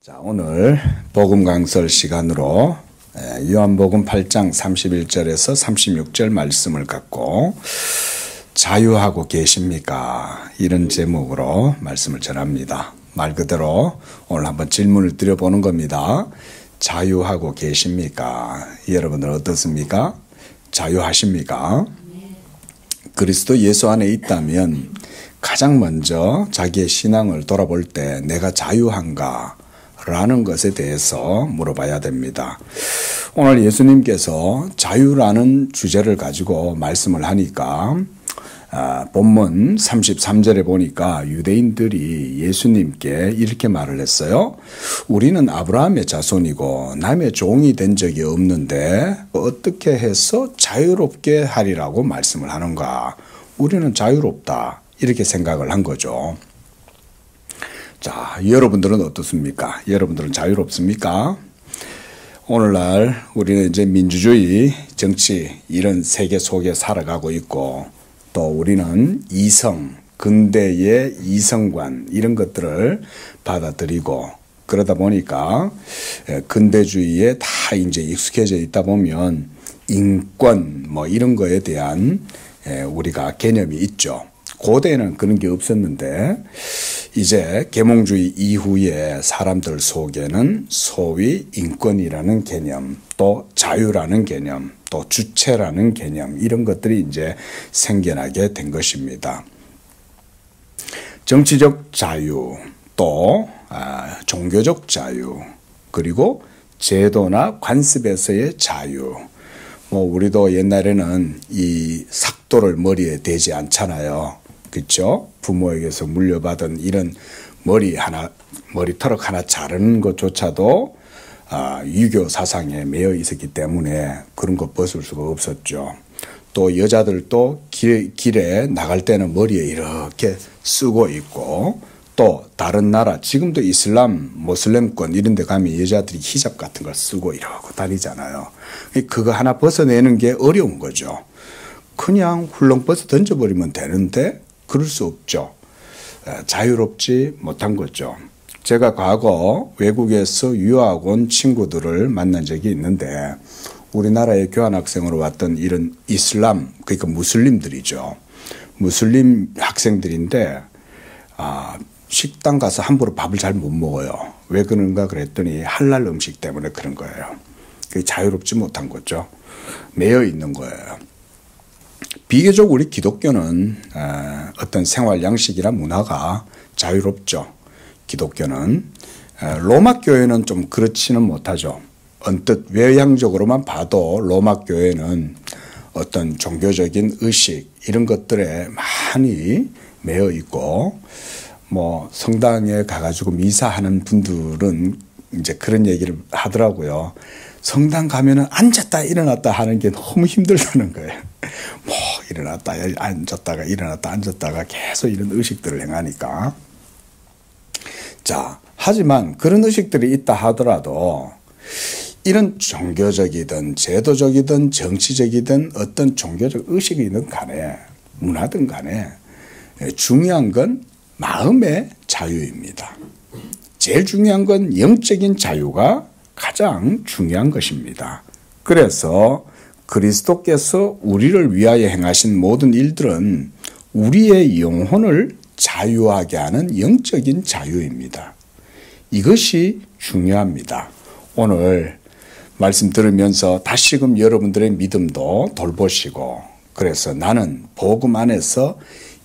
자, 오늘 복음 강설 시간으로 요한복음 8장 31절에서 36절 말씀을 갖고 자유하고 계십니까? 이런 제목으로 말씀을 전합니다. 말 그대로 오늘 한번 질문을 드려보는 겁니다. 자유하고 계십니까? 여러분들 어떻습니까? 자유하십니까? 그리스도 예수 안에 있다면 가장 먼저 자기의 신앙을 돌아볼 때 내가 자유한가? 라는 것에 대해서 물어봐야 됩니다. 오늘 예수님께서 자유라는 주제를 가지고 말씀을 하니까 본문 33절에 보니까 유대인들이 예수님께 이렇게 말을 했어요. 우리는 아브라함의 자손이고 남의 종이 된 적이 없는데 어떻게 해서 자유롭게 하리라고 말씀을 하는가. 우리는 자유롭다 이렇게 생각을 한 거죠. 자, 여러분들은 어떻습니까? 여러분들은 자유롭습니까? 오늘날 우리는 이제 민주주의, 정치 이런 세계 속에 살아가고 있고 또 우리는 이성, 근대의 이성관 이런 것들을 받아들이고 그러다 보니까 근대주의에 다 이제 익숙해져 있다 보면 인권 뭐 이런 거에 대한 우리가 개념이 있죠. 고대에는 그런 게 없었는데 이제 계몽주의 이후에 사람들 속에는 소위 인권이라는 개념, 또 자유라는 개념, 또 주체라는 개념 이런 것들이 이제 생겨나게 된 것입니다. 정치적 자유, 또 종교적 자유, 그리고 제도나 관습에서의 자유. 뭐 우리도 옛날에는 이 삭도를 머리에 대지 않잖아요. 그렇죠? 부모에게서 물려받은 이런 머리털을 하나 자르는 것조차도 유교 사상에 매여 있었기 때문에 그런 거 벗을 수가 없었죠. 또 여자들도 길에 나갈 때는 머리에 이렇게 쓰고 있고 또 다른 나라 지금도 이슬람, 모슬렘권 이런 데 가면 여자들이 히잡 같은 걸 쓰고 이러고 다니잖아요. 그거 하나 벗어내는 게 어려운 거죠. 그냥 훌렁 벗어 던져버리면 되는데 그럴 수 없죠. 자유롭지 못한 거죠. 제가 과거 외국에서 유학 온 친구들을 만난 적이 있는데 우리나라에 교환학생으로 왔던 이런 이슬람, 그러니까 무슬림들이죠. 무슬림 학생들인데 식당 가서 함부로 밥을 잘 못 먹어요. 왜 그런가 그랬더니 할랄 음식 때문에 그런 거예요. 그게 자유롭지 못한 거죠. 매여 있는 거예요. 비교적 우리 기독교는 어떤 생활 양식이나 문화가 자유롭죠. 기독교는 로마 교회는 좀 그렇지는 못하죠. 언뜻 외향적으로만 봐도 로마 교회는 어떤 종교적인 의식 이런 것들에 많이 매여 있고 뭐 성당에 가가지고 미사하는 분들은 이제 그런 얘기를 하더라고요. 성당 가면은 앉았다 일어났다 하는 게 너무 힘들다는 거예요. 뭐 일어났다 앉았다가 일어났다 앉았다가 계속 이런 의식들을 행하니까. 자, 하지만 그런 의식들이 있다 하더라도 이런 종교적이든 제도적이든 정치적이든 어떤 종교적 의식이든 간에 문화든 간에 중요한 건 마음의 자유입니다. 제일 중요한 건 영적인 자유가 가장 중요한 것입니다. 그래서 그리스도께서 우리를 위하여 행하신 모든 일들은 우리의 영혼을 자유하게 하는 영적인 자유입니다. 이것이 중요합니다. 오늘 말씀 들으면서 다시금 여러분들의 믿음도 돌보시고 그래서 나는 복음 안에서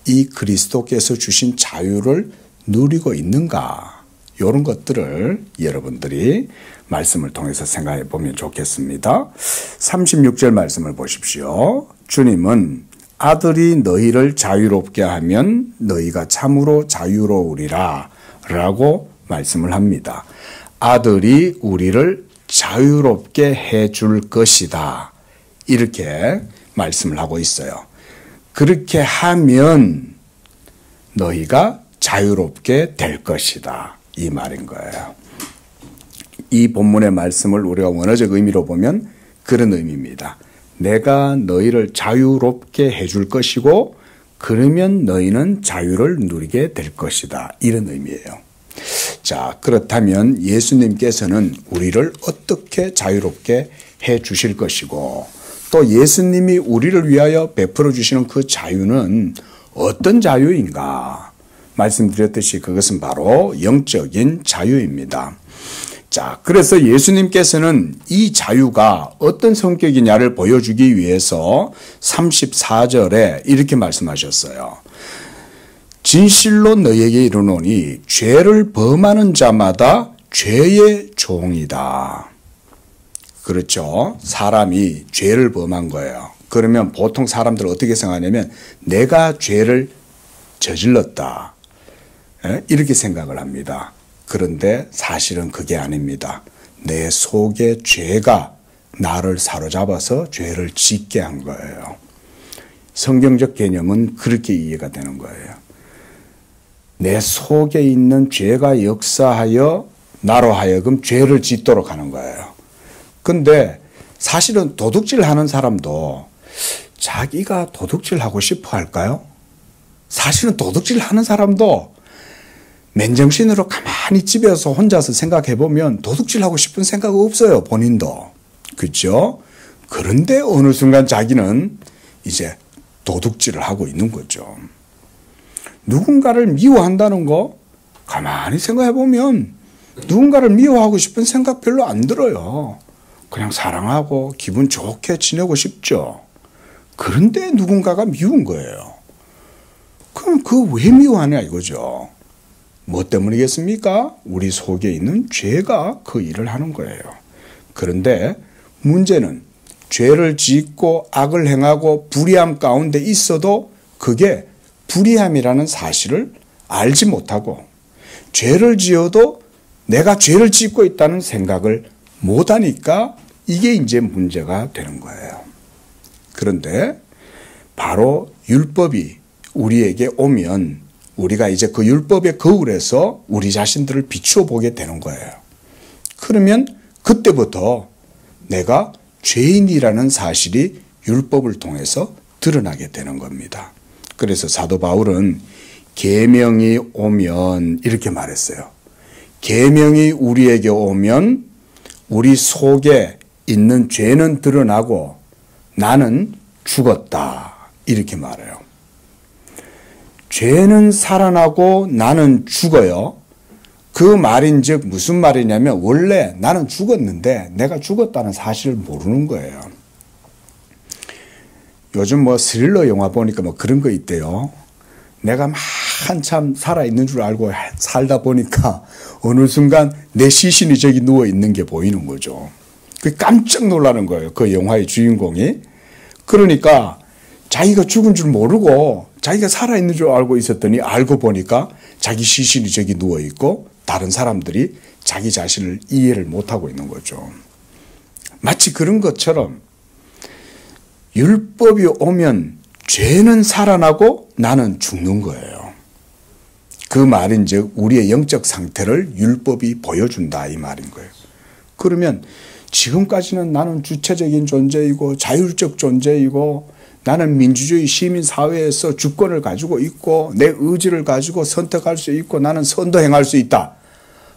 이 그리스도께서 주신 자유를 누리고 있는가? 이런 것들을 여러분들이 말씀을 통해서 생각해 보면 좋겠습니다. 36절 말씀을 보십시오. 주님은 아들이 너희를 자유롭게 하면 너희가 참으로 자유로우리라 라고 말씀을 합니다. 아들이 우리를 자유롭게 해줄 것이다. 이렇게 말씀을 하고 있어요. 그렇게 하면 너희가 자유롭게 될 것이다. 이 말인 거예요. 이 본문의 말씀을 우리가 원어적 의미로 보면 그런 의미입니다. 내가 너희를 자유롭게 해줄 것이고 그러면 너희는 자유를 누리게 될 것이다. 이런 의미예요. 자, 그렇다면 예수님께서는 우리를 어떻게 자유롭게 해 주실 것이고 또 예수님이 우리를 위하여 베풀어 주시는 그 자유는 어떤 자유인가? 말씀드렸듯이 그것은 바로 영적인 자유입니다. 자, 그래서 예수님께서는 이 자유가 어떤 성격이냐를 보여주기 위해서 34절에 이렇게 말씀하셨어요. 진실로 너희에게 이르노니 죄를 범하는 자마다 죄의 종이다. 그렇죠. 사람이 죄를 범한 거예요. 그러면 보통 사람들은 어떻게 생각하냐면 내가 죄를 저질렀다. 이렇게 생각을 합니다. 그런데 사실은 그게 아닙니다. 내 속에 죄가 나를 사로잡아서 죄를 짓게 한 거예요. 성경적 개념은 그렇게 이해가 되는 거예요. 내 속에 있는 죄가 역사하여 나로 하여금 죄를 짓도록 하는 거예요. 근데 사실은 도둑질 하는 사람도 자기가 도둑질 하고 싶어 할까요? 사실은 도둑질 하는 사람도 맨정신으로 가만히 집에서 혼자서 생각해 보면 도둑질 하고 싶은 생각 없어요. 본인도. 그렇죠? 그런데 어느 순간 자기는 이제 도둑질을 하고 있는 거죠. 누군가를 미워한다는 거 가만히 생각해 보면 누군가를 미워하고 싶은 생각 별로 안 들어요. 그냥 사랑하고 기분 좋게 지내고 싶죠. 그런데 누군가가 미운 거예요. 그럼 그 왜 미워하냐 이거죠. 뭐 때문이겠습니까? 우리 속에 있는 죄가 그 일을 하는 거예요. 그런데 문제는 죄를 짓고 악을 행하고 불의함 가운데 있어도 그게 불의함이라는 사실을 알지 못하고 죄를 지어도 내가 죄를 짓고 있다는 생각을 못하니까 이게 이제 문제가 되는 거예요. 그런데 바로 율법이 우리에게 오면 우리가 이제 그 율법의 거울에서 우리 자신들을 비추어 보게 되는 거예요. 그러면 그때부터 내가 죄인이라는 사실이 율법을 통해서 드러나게 되는 겁니다. 그래서 사도 바울은 계명이 오면 이렇게 말했어요. 계명이 우리에게 오면 우리 속에 있는 죄는 드러나고 나는 죽었다. 이렇게 말해요. 죄는 살아나고 나는 죽어요. 그 말인즉 무슨 말이냐면 원래 나는 죽었는데 내가 죽었다는 사실을 모르는 거예요. 요즘 뭐 스릴러 영화 보니까 뭐 그런 거 있대요. 내가 막 한참 살아있는 줄 알고 살다 보니까 어느 순간 내 시신이 저기 누워있는 게 보이는 거죠. 그 깜짝 놀라는 거예요. 그 영화의 주인공이. 그러니까 자기가 죽은 줄 모르고 자기가 살아있는 줄 알고 있었더니 알고 보니까 자기 시신이 저기 누워있고 다른 사람들이 자기 자신을 이해를 못하고 있는 거죠. 마치 그런 것처럼 율법이 오면 죄는 살아나고 나는 죽는 거예요. 그 말인즉 우리의 영적 상태를 율법이 보여준다 이 말인 거예요. 그러면 지금까지는 나는 주체적인 존재이고 자율적 존재이고 나는 민주주의 시민사회에서 주권을 가지고 있고 내 의지를 가지고 선택할 수 있고 나는 선도 행할 수 있다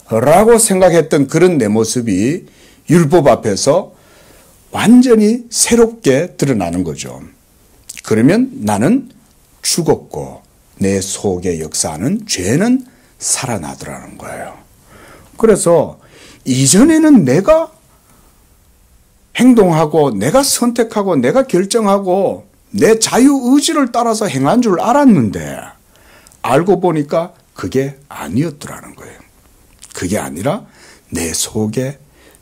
라고 생각했던 그런 내 모습이 율법 앞에서 완전히 새롭게 드러나는 거죠. 그러면 나는 죽었고 내 속에 역사하는 죄는 살아나더라는 거예요. 그래서 이전에는 내가 행동하고 내가 선택하고 내가 결정하고 내 자유의지를 따라서 행한 줄 알았는데 알고 보니까 그게 아니었더라는 거예요. 그게 아니라 내 속에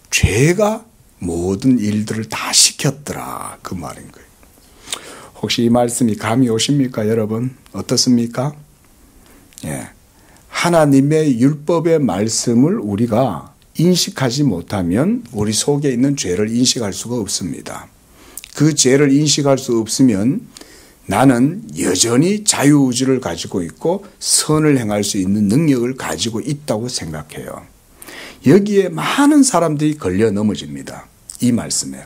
죄가 모든 일들을 다 시켰더라 그 말인 거예요. 혹시 이 말씀이 감이 오십니까 여러분? 어떻습니까? 예. 하나님의 율법의 말씀을 우리가 인식하지 못하면 우리 속에 있는 죄를 인식할 수가 없습니다. 그 죄를 인식할 수 없으면 나는 여전히 자유의지를 가지고 있고 선을 행할 수 있는 능력을 가지고 있다고 생각해요. 여기에 많은 사람들이 걸려 넘어집니다. 이 말씀에.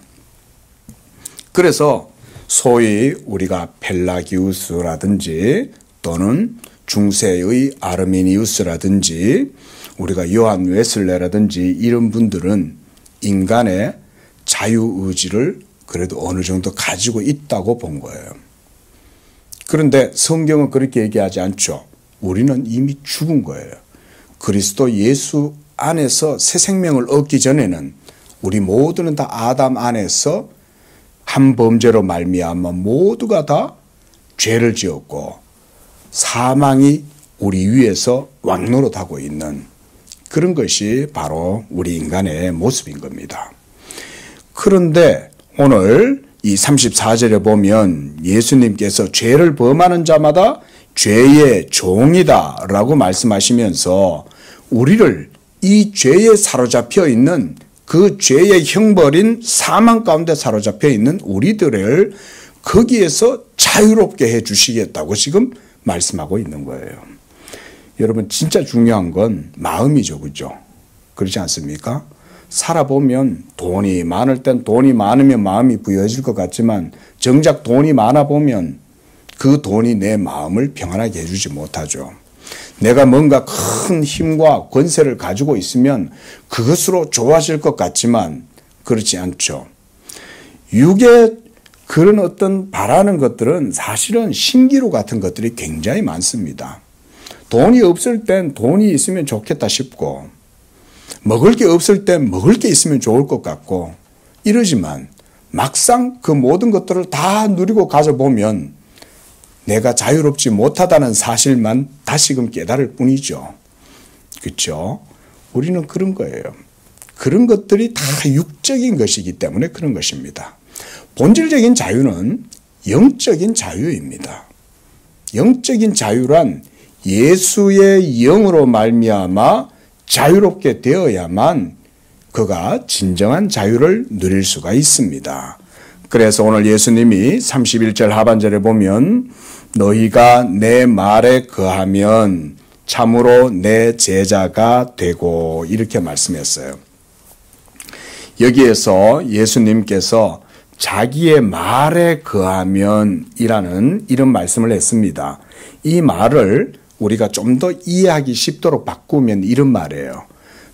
그래서 소위 우리가 펠라기우스라든지 또는 중세의 아르미니우스라든지 우리가 요한 웨슬레라든지 이런 분들은 인간의 자유의지를 그래도 어느 정도 가지고 있다고 본 거예요. 그런데 성경은 그렇게 얘기하지 않죠. 우리는 이미 죽은 거예요. 그리스도 예수 안에서 새 생명을 얻기 전에는 우리 모두는 다 아담 안에서 한 범죄로 말미암아 모두가 다 죄를 지었고 사망이 우리 위에서 왕노릇하고 있는 그런 것이 바로 우리 인간의 모습인 겁니다. 그런데 오늘 이 34절에 보면 예수님께서 죄를 범하는 자마다 죄의 종이다 라고 말씀하시면서 우리를 이 죄에 사로잡혀 있는 그 죄의 형벌인 사망 가운데 사로잡혀 있는 우리들을 거기에서 자유롭게 해 주시겠다고 지금 말씀하고 있는 거예요. 여러분 진짜 중요한 건 마음이죠. 그죠? 그렇지 않습니까? 살아보면 돈이 많을 땐 돈이 많으면 마음이 부여해질 것 같지만 정작 돈이 많아 보면 그 돈이 내 마음을 평안하게 해주지 못하죠. 내가 뭔가 큰 힘과 권세를 가지고 있으면 그것으로 좋아질 것 같지만 그렇지 않죠. 육의 그런 어떤 바라는 것들은 사실은 신기루 같은 것들이 굉장히 많습니다. 돈이 없을 땐 돈이 있으면 좋겠다 싶고 먹을 게 없을 땐 먹을 게 있으면 좋을 것 같고 이러지만 막상 그 모든 것들을 다 누리고 가져보면 내가 자유롭지 못하다는 사실만 다시금 깨달을 뿐이죠. 그렇죠? 우리는 그런 거예요. 그런 것들이 다 육적인 것이기 때문에 그런 것입니다. 본질적인 자유는 영적인 자유입니다. 영적인 자유란 예수의 영으로 말미암아 자유롭게 되어야만 그가 진정한 자유를 누릴 수가 있습니다. 그래서 오늘 예수님이 31절 하반절에 보면 너희가 내 말에 거하면 참으로 내 제자가 되고 이렇게 말씀했어요. 여기에서 예수님께서 자기의 말에 거하면 이라는 이런 말씀을 했습니다. 이 말을 우리가 좀 더 이해하기 쉽도록 바꾸면 이런 말이에요.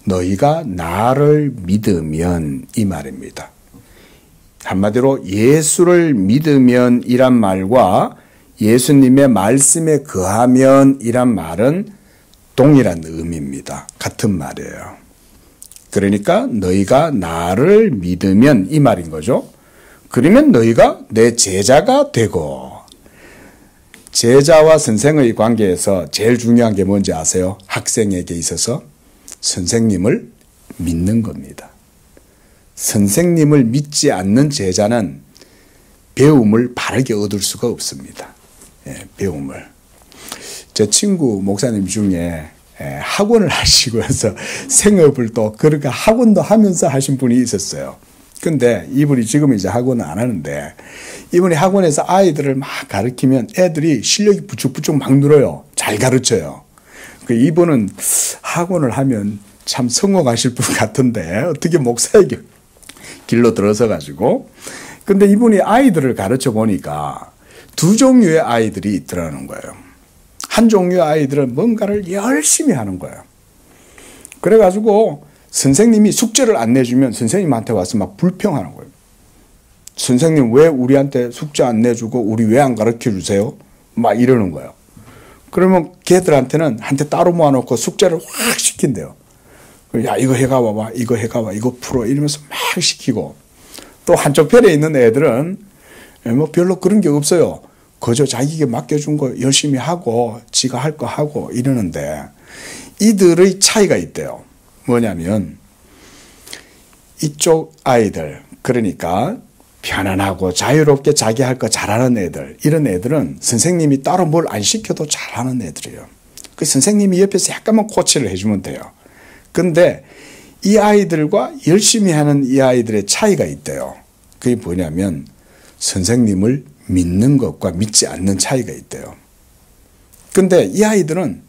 너희가 나를 믿으면 이 말입니다. 한마디로 예수를 믿으면 이란 말과 예수님의 말씀에 거하면 이란 말은 동일한 의미입니다. 같은 말이에요. 그러니까 너희가 나를 믿으면 이 말인 거죠. 그러면 너희가 내 제자가 되고 제자와 선생의 관계에서 제일 중요한 게 뭔지 아세요? 학생에게 있어서 선생님을 믿는 겁니다. 선생님을 믿지 않는 제자는 배움을 바르게 얻을 수가 없습니다. 배움을. 제 친구 목사님 중에 학원을 하시고 해서 생업을 또 그렇게 학원도 하면서 하신 분이 있었어요. 근데 이분이 지금 이제 학원은 안 하는데 이분이 학원에서 아이들을 막 가르치면 애들이 실력이 부쩍부쩍 막 늘어요. 잘 가르쳐요. 이분은 학원을 하면 참 성공하실 분 같은데 어떻게 목사의 길로 들어서 가지고 근데 이분이 아이들을 가르쳐 보니까 두 종류의 아이들이 있더라는 거예요. 한 종류의 아이들은 뭔가를 열심히 하는 거예요. 그래가지고 선생님이 숙제를 안 내주면 선생님한테 와서 막 불평하는 거예요. 선생님 왜 우리한테 숙제 안 내주고 우리 왜 안 가르쳐 주세요? 막 이러는 거예요. 그러면 걔들한테는 한테 따로 모아놓고 숙제를 확 시킨대요. 야 이거 해가 봐봐 이거 해가 봐 이거 풀어 이러면서 막 시키고 또 한쪽 편에 있는 애들은 뭐 별로 그런 게 없어요. 그저 자기에게 맡겨준 거 열심히 하고 지가 할 거 하고 이러는데 이들의 차이가 있대요. 뭐냐면 이쪽 아이들 그러니까 편안하고 자유롭게 자기 할 거 잘하는 애들 이런 애들은 선생님이 따로 뭘 안 시켜도 잘하는 애들이에요. 그 선생님이 옆에서 약간만 코치를 해주면 돼요. 근데 이 아이들과 열심히 하는 이 아이들의 차이가 있대요. 그게 뭐냐면 선생님을 믿는 것과 믿지 않는 차이가 있대요. 근데 이 아이들은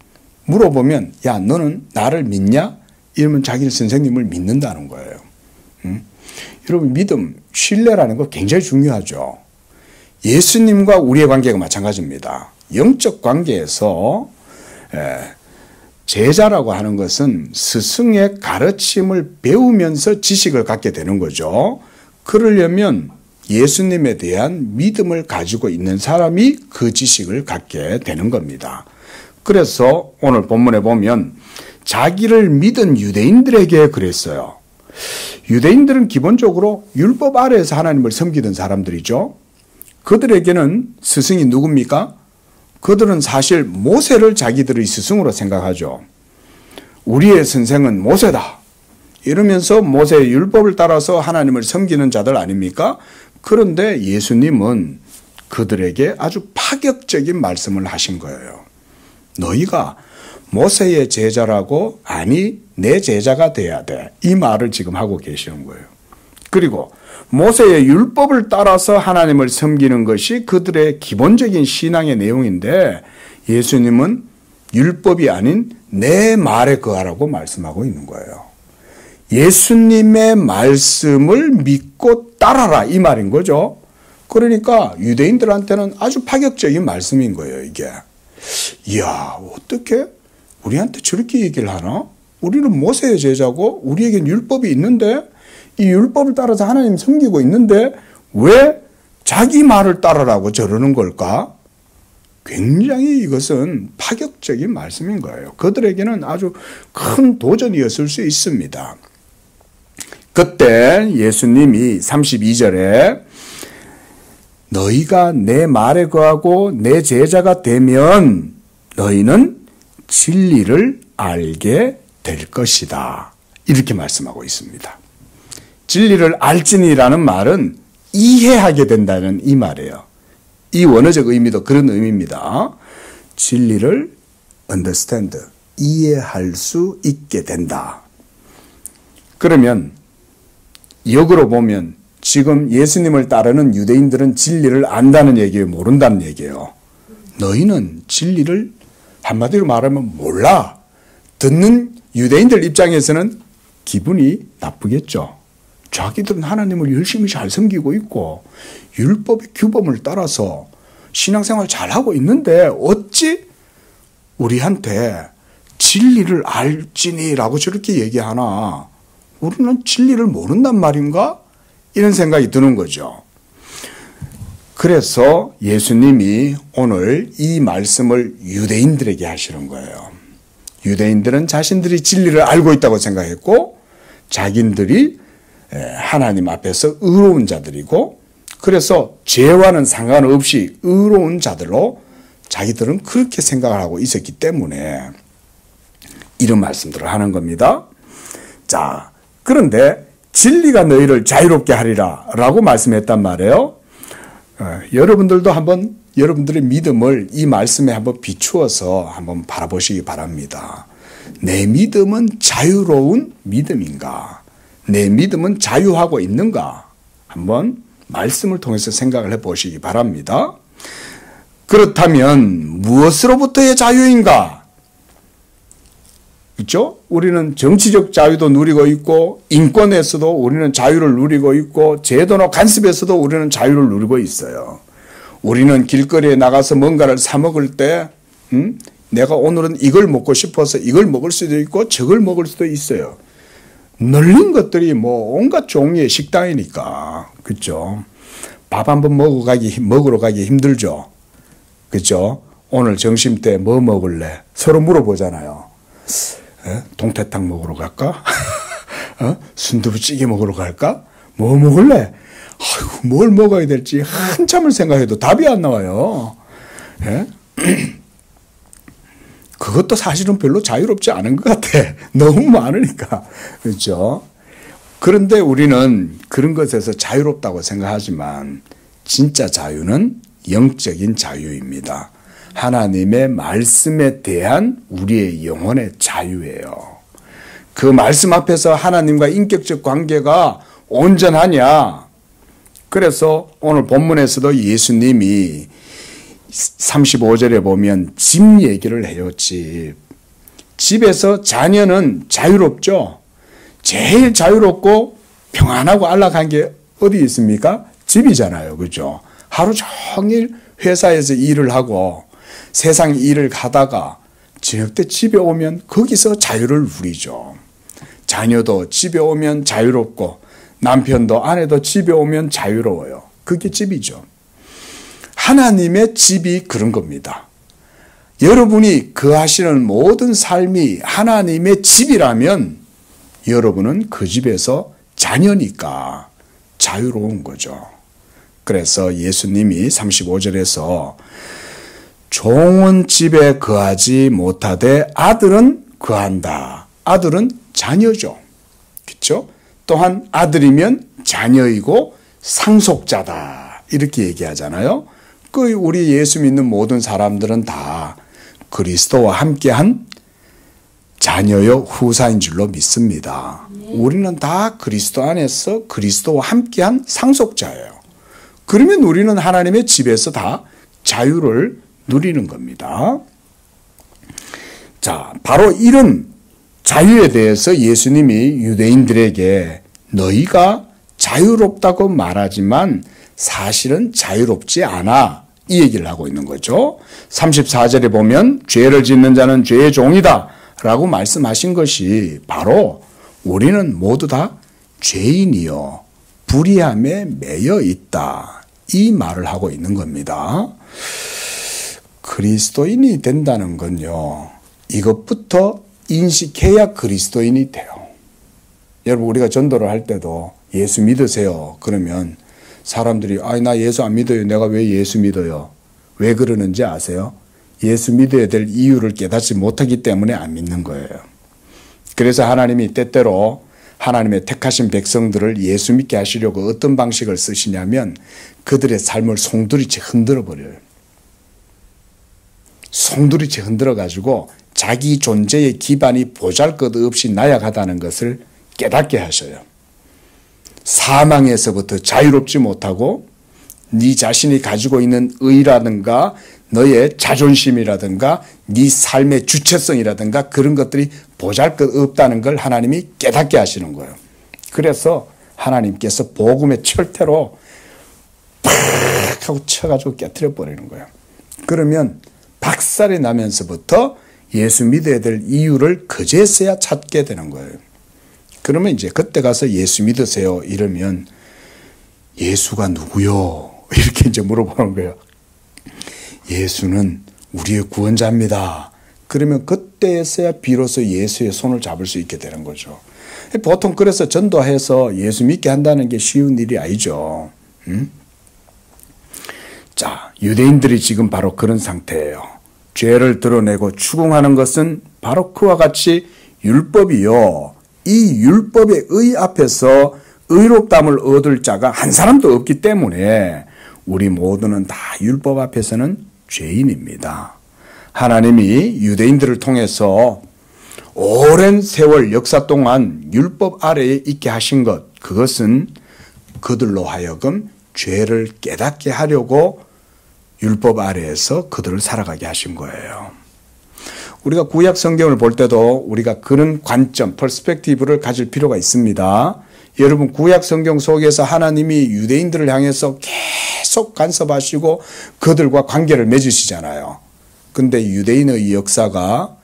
물어보면 야 너는 나를 믿냐? 이러면 자기는 선생님을 믿는다는 거예요. 여러분 믿음, 신뢰라는 거 굉장히 중요하죠. 예수님과 우리의 관계가 마찬가지입니다. 영적 관계에서 제자라고 하는 것은 스승의 가르침을 배우면서 지식을 갖게 되는 거죠. 그러려면 예수님에 대한 믿음을 가지고 있는 사람이 그 지식을 갖게 되는 겁니다. 그래서 오늘 본문에 보면 자기를 믿은 유대인들에게 그랬어요. 유대인들은 기본적으로 율법 아래에서 하나님을 섬기던 사람들이죠. 그들에게는 스승이 누굽니까? 그들은 사실 모세를 자기들의 스승으로 생각하죠. 우리의 선생은 모세다. 이러면서 모세의 율법을 따라서 하나님을 섬기는 자들 아닙니까? 그런데 예수님은 그들에게 아주 파격적인 말씀을 하신 거예요. 너희가 모세의 제자라고? 아니, 내 제자가 돼야 돼. 이 말을 지금 하고 계시는 거예요. 그리고 모세의 율법을 따라서 하나님을 섬기는 것이 그들의 기본적인 신앙의 내용인데 예수님은 율법이 아닌 내 말에 거하라고 말씀하고 있는 거예요. 예수님의 말씀을 믿고 따라라 이 말인 거죠. 그러니까 유대인들한테는 아주 파격적인 말씀인 거예요, 이게. 이야, 어떻게 우리한테 저렇게 얘기를 하나? 우리는 모세의 제자고 우리에겐 율법이 있는데 이 율법을 따라서 하나님 섬기고 있는데 왜 자기 말을 따르라고 저러는 걸까? 굉장히 이것은 파격적인 말씀인 거예요. 그들에게는 아주 큰 도전이었을 수 있습니다. 그때 예수님이 32절에 너희가 내 말에 거하고 내 제자가 되면 너희는 진리를 알게 될 것이다. 이렇게 말씀하고 있습니다. 진리를 알지니라는 말은 이해하게 된다는 이 말이에요. 이 원어적 의미도 그런 의미입니다. 진리를 understand, 이해할 수 있게 된다. 그러면 역으로 보면 지금 예수님을 따르는 유대인들은 진리를 안다는 얘기예요, 모른다는 얘기예요. 너희는 진리를 한마디로 말하면 몰라. 듣는 유대인들 입장에서는 기분이 나쁘겠죠. 자기들은 하나님을 열심히 잘 섬기고 있고 율법의 규범을 따라서 신앙생활 잘하고 있는데 어찌 우리한테 진리를 알지니라고 저렇게 얘기하나? 우리는 진리를 모른단 말인가? 이런 생각이 드는 거죠. 그래서 예수님이 오늘 이 말씀을 유대인들에게 하시는 거예요. 유대인들은 자신들이 진리를 알고 있다고 생각했고 자기들이 하나님 앞에서 의로운 자들이고 그래서 죄와는 상관없이 의로운 자들로 자기들은 그렇게 생각을 하고 있었기 때문에 이런 말씀들을 하는 겁니다. 자, 그런데 진리가 너희를 자유롭게 하리라 라고 말씀했단 말이에요. 여러분들도 한번 여러분들의 믿음을 이 말씀에 한번 비추어서 한번 바라보시기 바랍니다. 내 믿음은 자유로운 믿음인가? 내 믿음은 자유하고 있는가? 한번 말씀을 통해서 생각을 해보시기 바랍니다. 그렇다면 무엇으로부터의 자유인가? 그렇죠? 우리는 정치적 자유도 누리고 있고 인권에서도 우리는 자유를 누리고 있고 제도나 간섭에서도 우리는 자유를 누리고 있어요. 우리는 길거리에 나가서 뭔가를 사 먹을 때 내가 오늘은 이걸 먹고 싶어서 이걸 먹을 수도 있고 저걸 먹을 수도 있어요. 널린 것들이 뭐 온갖 종류의 식당이니까. 그렇죠? 밥 한번 먹으러 가기 힘들죠. 그렇죠? 오늘 점심 때 뭐 먹을래? 서로 물어보잖아요. 동태탕 먹으러 갈까? 순두부찌개 먹으러 갈까? 뭐 먹을래? 아이고, 뭘 먹어야 될지 한참을 생각해도 답이 안 나와요. 예? 그것도 사실은 별로 자유롭지 않은 것 같아. 너무 많으니까. 그렇죠? 그런데 우리는 그런 것에서 자유롭다고 생각하지만 진짜 자유는 영적인 자유입니다. 하나님의 말씀에 대한 우리의 영혼의 자유예요. 그 말씀 앞에서 하나님과 인격적 관계가 온전하냐? 그래서 오늘 본문에서도 예수님이 35절에 보면 집 얘기를 해요. 집에서 자녀는 자유롭죠. 제일 자유롭고 평안하고 안락한 게 어디 있습니까? 집이잖아요. 그렇죠? 하루 종일 회사에서 일을 하고 세상 일을 가다가 저녁 때 집에 오면 거기서 자유를 누리죠. 자녀도 집에 오면 자유롭고 남편도 아내도 집에 오면 자유로워요. 그게 집이죠. 하나님의 집이 그런 겁니다. 여러분이 거하시는 모든 삶이 하나님의 집이라면 여러분은 그 집에서 자녀니까 자유로운 거죠. 그래서 예수님이 35절에서 종은 집에 거하지 못하되 아들은 거한다. 아들은 자녀죠. 그렇죠? 또한 아들이면 자녀이고 상속자다. 이렇게 얘기하잖아요. 우리 예수 믿는 모든 사람들은 다 그리스도와 함께한 자녀요 후사인 줄로 믿습니다. 우리는 다 그리스도 안에서 그리스도와 함께한 상속자예요. 그러면 우리는 하나님의 집에서 다 자유를 누리는 겁니다. 자, 바로 이런 자유에 대해서 예수님이 유대인들에게 너희가 자유롭다고 말하지만 사실은 자유롭지 않아. 이 얘기를 하고 있는 거죠. 34절에 보면 죄를 짓는 자는 죄의 종이다 라고 말씀하신 것이 바로 우리는 모두 다 죄인이요 불의함에 매여 있다. 이 말을 하고 있는 겁니다. 그리스도인이 된다는 건요. 이것부터 인식해야 그리스도인이 돼요. 여러분 우리가 전도를 할 때도 예수 믿으세요. 그러면 사람들이 나 예수 안 믿어요. 내가 왜 예수 믿어요? 왜 그러는지 아세요? 예수 믿어야 될 이유를 깨닫지 못하기 때문에 안 믿는 거예요. 그래서 하나님이 때때로 하나님의 택하신 백성들을 예수 믿게 하시려고 어떤 방식을 쓰시냐면 그들의 삶을 송두리째 흔들어 버려요. 송두리째 흔들어 가지고 자기 존재의 기반이 보잘것없이 나약하다는 것을 깨닫게 하셔요. 사망에서부터 자유롭지 못하고 네 자신이 가지고 있는 의라든가 너의 자존심이라든가 네 삶의 주체성이라든가 그런 것들이 보잘것없다는 걸 하나님이 깨닫게 하시는 거예요. 그래서 하나님께서 복음의 철퇴로 팍 하고 쳐가지고 깨트려 버리는 거예요. 그러면 박살이 나면서부터 예수 믿어야 될 이유를 그제서야 찾게 되는 거예요. 그러면 이제 그때 가서 예수 믿으세요 이러면 예수가 누구요? 이렇게 이제 물어보는 거예요. 예수는 우리의 구원자입니다. 그러면 그때에서야 비로소 예수의 손을 잡을 수 있게 되는 거죠. 보통 그래서 전도해서 예수 믿게 한다는 게 쉬운 일이 아니죠. 자, 유대인들이 지금 바로 그런 상태예요. 죄를 드러내고 추궁하는 것은 바로 그와 같이 율법이요. 이 율법의 의 앞에서 의롭다함을 얻을 자가 한 사람도 없기 때문에 우리 모두는 다 율법 앞에서는 죄인입니다. 하나님이 유대인들을 통해서 오랜 세월 역사 동안 율법 아래에 있게 하신 것, 그것은 그들로 하여금 죄를 깨닫게 하려고 율법 아래에서 그들을 살아가게 하신 거예요. 우리가 구약 성경을 볼 때도 우리가 그런 관점, 퍼스펙티브를 가질 필요가 있습니다. 여러분 구약 성경 속에서 하나님이 유대인들을 향해서 계속 간섭하시고 그들과 관계를 맺으시잖아요. 근데 유대인의 역사가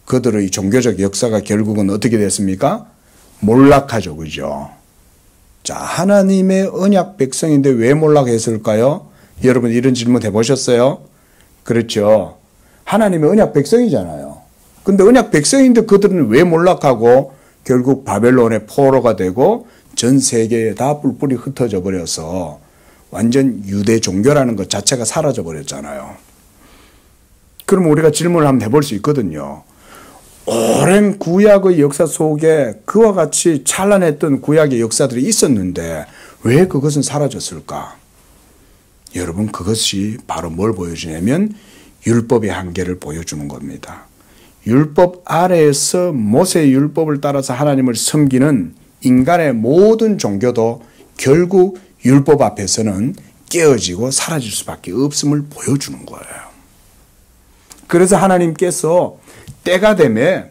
그들의 종교적 역사가 결국은 어떻게 됐습니까? 몰락하죠. 그죠? 자, 하나님의 언약 백성인데 왜 몰락했을까요? 여러분 이런 질문 해보셨어요? 그렇죠. 하나님의 언약 백성이잖아요. 근데 언약 백성인데 그들은 왜 몰락하고 결국 바벨론의 포로가 되고 전 세계에 다 뿔뿔이 흩어져 버려서 완전 유대 종교라는 것 자체가 사라져 버렸잖아요. 그럼 우리가 질문을 한번 해볼 수 있거든요. 오랜 구약의 역사 속에 그와 같이 찬란했던 구약의 역사들이 있었는데 왜 그것은 사라졌을까? 여러분 그것이 바로 뭘 보여주냐면 율법의 한계를 보여주는 겁니다. 율법 아래에서 모세의 율법을 따라서 하나님을 섬기는 인간의 모든 종교도 결국 율법 앞에서는 깨어지고 사라질 수밖에 없음을 보여주는 거예요. 그래서 하나님께서 때가 되면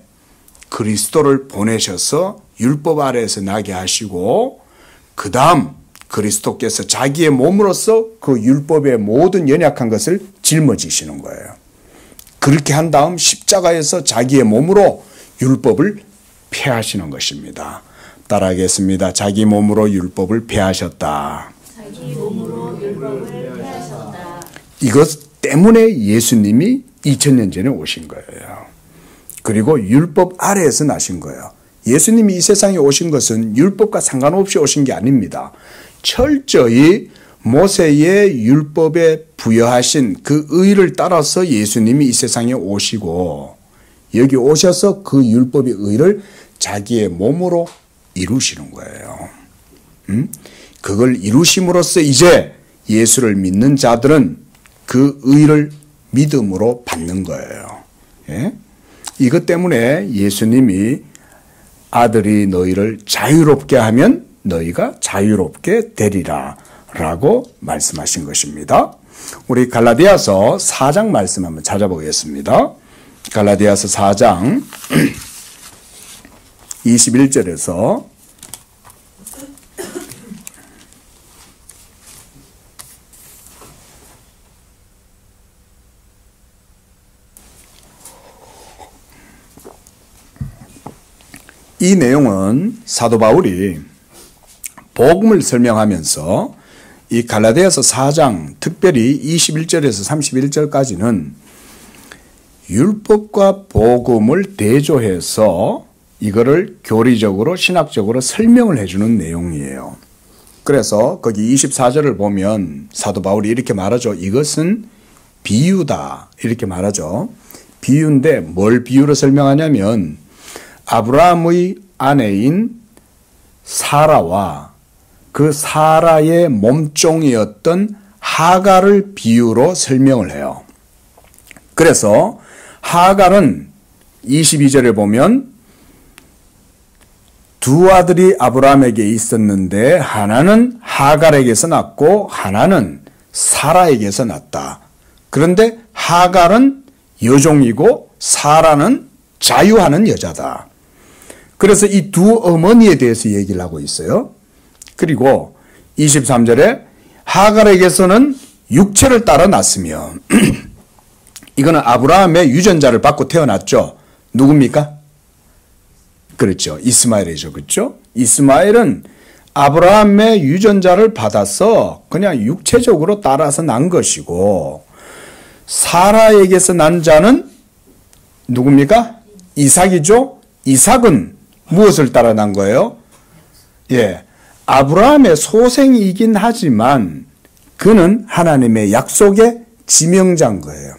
그리스도를 보내셔서 율법 아래에서 나게 하시고 그 다음 그리스도께서 자기의 몸으로서 그 율법의 모든 연약한 것을 짊어지시는 거예요. 그렇게 한 다음 십자가에서 자기의 몸으로 율법을 폐하시는 것입니다. 따라하겠습니다. 자기 몸으로 율법을 폐하셨다. 자기 몸으로 율법을 폐하셨다. 이것 때문에 예수님이 2000년 전에 오신 거예요. 그리고 율법 아래에서 나신 거예요. 예수님이 이 세상에 오신 것은 율법과 상관없이 오신 게 아닙니다. 철저히 모세의 율법에 부여하신 그 의를 따라서 예수님이 이 세상에 오시고 여기 오셔서 그 율법의 의를 자기의 몸으로 이루시는 거예요. 그걸 이루심으로써 이제 예수를 믿는 자들은 그 의를 믿음으로 받는 거예요. 예? 이것 때문에 예수님이 아들이 너희를 자유롭게 하면 너희가 자유롭게 되리라 라고 말씀하신 것입니다. 우리 갈라디아서 4장 말씀 한번 찾아보겠습니다. 갈라디아서 4장 21절에서 이 내용은 사도 바울이 복음을 설명하면서 이 갈라디아서 4장 특별히 21절에서 31절까지는 율법과 복음을 대조해서 이거를 교리적으로 신학적으로 설명을 해주는 내용이에요. 그래서 거기 24절을 보면 사도 바울이 이렇게 말하죠. 이것은 비유다 이렇게 말하죠. 비유인데 뭘 비유로 설명하냐면 아브라함의 아내인 사라와 그 사라의 몸종이었던 하갈을 비유로 설명을 해요. 그래서 하갈은 22절에 보면 두 아들이 아브라함에게 있었는데 하나는 하갈에게서 났고 하나는 사라에게서 났다. 그런데 하갈은 여종이고 사라는 자유하는 여자다. 그래서 이 두 어머니에 대해서 얘기를 하고 있어요. 그리고 23절에 하갈에게서는 육체를 따라 났으며 이거는 아브라함의 유전자를 받고 태어났죠. 누굽니까? 그렇죠. 이스마엘이죠. 그렇죠? 이스마엘은 아브라함의 유전자를 받아서 그냥 육체적으로 따라서 난 것이고 사라에게서 난 자는 누굽니까? 이삭이죠. 이삭은 무엇을 따라 난 거예요? 예, 아브라함의 소생이긴 하지만 그는 하나님의 약속의 지명자인 거예요.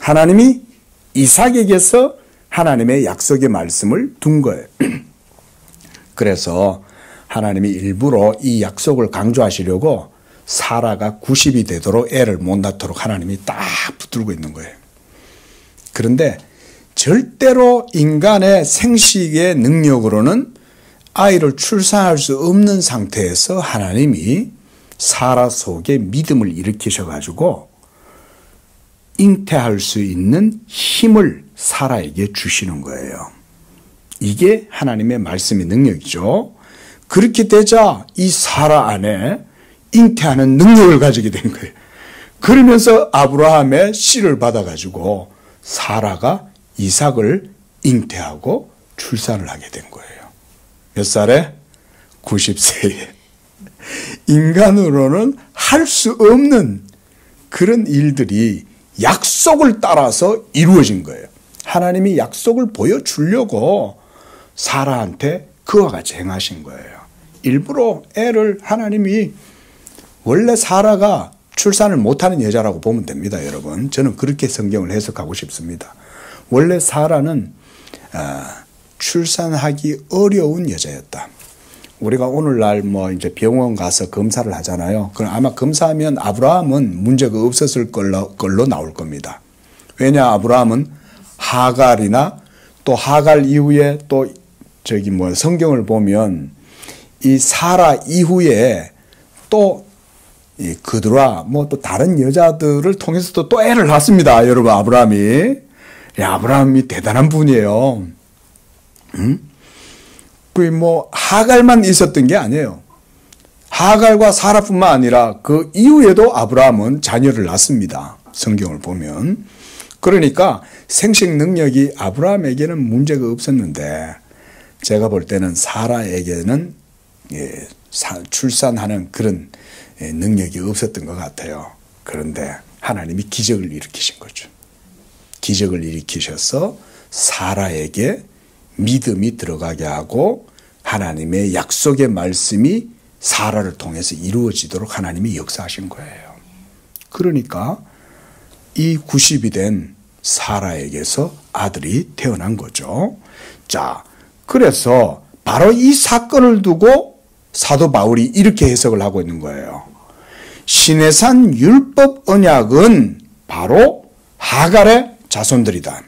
하나님이 이삭에게서 하나님의 약속의 말씀을 둔 거예요. 그래서 하나님이 일부러 이 약속을 강조하시려고 사라가 90이 되도록 애를 못 낳도록 하나님이 딱 붙들고 있는 거예요. 그런데 절대로 인간의 생식의 능력으로는 아이를 출산할 수 없는 상태에서 하나님이 사라 속에 믿음을 일으키셔가지고 잉태할 수 있는 힘을 사라에게 주시는 거예요. 이게 하나님의 말씀의 능력이죠. 그렇게 되자 이 사라 안에 잉태하는 능력을 가지게 된 거예요. 그러면서 아브라함의 씨를 받아가지고 사라가 이삭을 잉태하고 출산을 하게 된 거예요. 몇 살에? 90세에. 인간으로는 할 수 없는 그런 일들이 약속을 따라서 이루어진 거예요. 하나님이 약속을 보여주려고 사라한테 그와 같이 행하신 거예요. 일부러 애를 하나님이 원래 사라가 출산을 못하는 여자라고 보면 됩니다, 여러분. 저는 그렇게 성경을 해석하고 싶습니다. 원래 사라는 출산하기 어려운 여자였다. 우리가 오늘날 이제 병원 가서 검사를 하잖아요. 그럼 아마 검사하면 아브라함은 문제가 없었을 걸로 나올 겁니다. 왜냐, 아브라함은 하갈이나 또 하갈 이후에 또 성경을 보면 이 사라 이후에 또 그들과 또 다른 여자들을 통해서도 또 애를 낳습니다. 여러분, 아브라함이. 아브라함이 대단한 분이에요. 하갈만 있었던 게 아니에요. 하갈과 사라뿐만 아니라 그 이후에도 아브라함은 자녀를 낳습니다. 성경을 보면. 그러니까 생식 능력이 아브라함에게는 문제가 없었는데 제가 볼 때는 사라에게는 출산하는 그런 능력이 없었던 것 같아요. 그런데 하나님이 기적을 일으키신 거죠. 기적을 일으키셔서 사라에게 믿음이 들어가게 하고 하나님의 약속의 말씀이 사라를 통해서 이루어지도록 하나님이 역사하신 거예요. 그러니까 이 90이 된 사라에게서 아들이 태어난 거죠. 자, 그래서 바로 이 사건을 두고 사도 바울이 이렇게 해석을 하고 있는 거예요. 시내산 율법 언약은 바로 하갈의 자손들이다.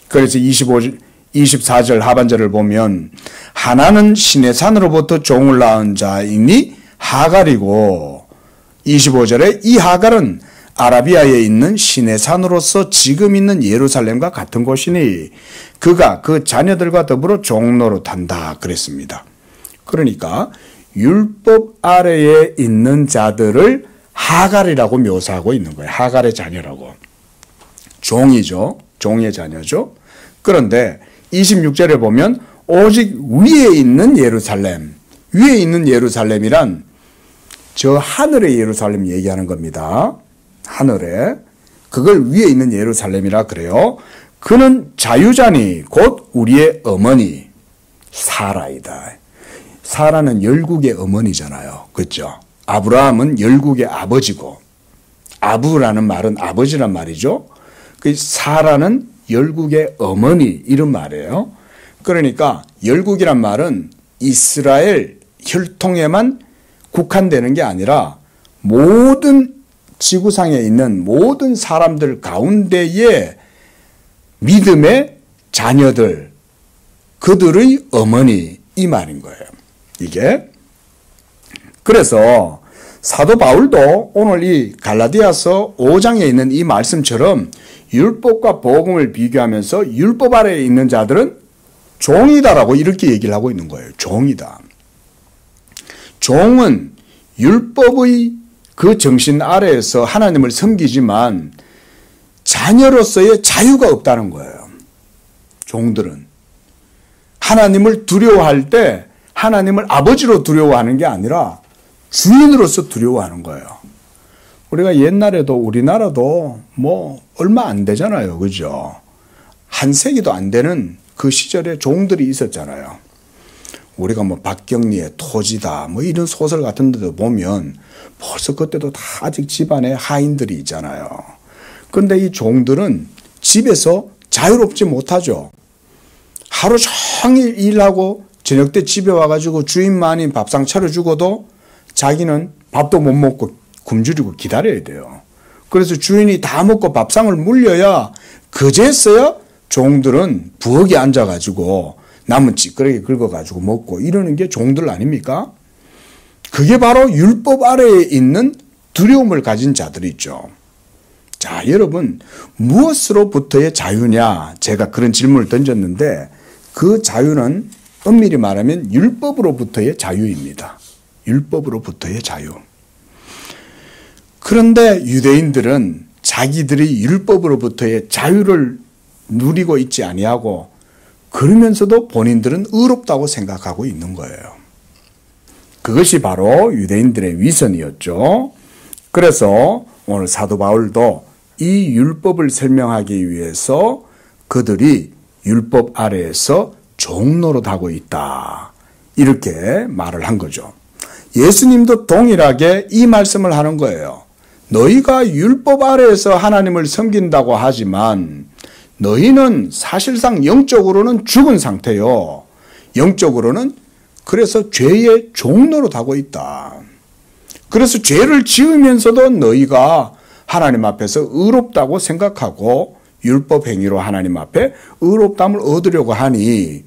그래서 24절 하반절을 보면 하나는 시내산으로부터 종을 낳은 자이니 하갈이고 25절에 이 하갈은 아라비아에 있는 시내산으로서 지금 있는 예루살렘과 같은 곳이니 그가 그 자녀들과 더불어 종노릇한다 그랬습니다. 그러니까 율법 아래에 있는 자들을 하갈이라고 묘사하고 있는 거예요. 하갈의 자녀라고. 종이죠. 종의 자녀죠. 그런데 26절에 보면 오직 위에 있는 예루살렘, 위에 있는 예루살렘이란 저 하늘의 예루살렘 얘기하는 겁니다. 하늘에. 그걸 위에 있는 예루살렘이라 그래요. 그는 자유자니 곧 우리의 어머니 사라이다. 사라는 열국의 어머니잖아요. 그렇죠? 아브라함은 열국의 아버지고 아부라는 말은 아버지란 말이죠. 그 사라는 열국의 어머니 이런 말이에요. 그러니까 열국이란 말은 이스라엘 혈통에만 국한되는 게 아니라 모든 지구상에 있는 모든 사람들 가운데에 믿음의 자녀들, 그들의 어머니 이 말인 거예요. 이게. 그래서 사도 바울도 오늘 이 갈라디아서 5장에 있는 이 말씀처럼 율법과 복음을 비교하면서 율법 아래에 있는 자들은 종이다라고 이렇게 얘기를 하고 있는 거예요. 종이다. 종은 율법의 그 정신 아래에서 하나님을 섬기지만 자녀로서의 자유가 없다는 거예요. 종들은. 하나님을 두려워할 때 하나님을 아버지로 두려워하는 게 아니라 주인으로서 두려워하는 거예요. 우리가 옛날에도 우리나라도 뭐 얼마 안 되잖아요. 그죠? 한 세기도 안 되는 그 시절에 종들이 있었잖아요. 우리가 뭐 박경리의 토지다 뭐 이런 소설 같은 데도 보면 벌써 그때도 다 아직 집안에 하인들이 있잖아요. 그런데 이 종들은 집에서 자유롭지 못하죠. 하루 종일 일하고 저녁 때 집에 와가지고 주인만이 밥상 차려주고도 자기는 밥도 못 먹고 굶주리고 기다려야 돼요. 그래서 주인이 다 먹고 밥상을 물려야 그제서야 종들은 부엌에 앉아가지고 남은 찌끄레기 긁어가지고 먹고 이러는 게 종들 아닙니까? 그게 바로 율법 아래에 있는 두려움을 가진 자들이 있죠. 자, 여러분 무엇으로부터의 자유냐? 제가 그런 질문을 던졌는데 그 자유는 엄밀히 말하면 율법으로부터의 자유입니다. 율법으로부터의 자유. 그런데 유대인들은 자기들이 율법으로부터의 자유를 누리고 있지 아니하고 그러면서도 본인들은 의롭다고 생각하고 있는 거예요. 그것이 바로 유대인들의 위선이었죠. 그래서 오늘 사도 바울도 이 율법을 설명하기 위해서 그들이 율법 아래에서 종노릇하고 있다. 이렇게 말을 한 거죠. 예수님도 동일하게 이 말씀을 하는 거예요. 너희가 율법 아래에서 하나님을 섬긴다고 하지만 너희는 사실상 영적으로는 죽은 상태요. 영적으로는 그래서 죄의 종노릇하고 있다. 그래서 죄를 지으면서도 너희가 하나님 앞에서 의롭다고 생각하고 율법 행위로 하나님 앞에 의롭담을 얻으려고 하니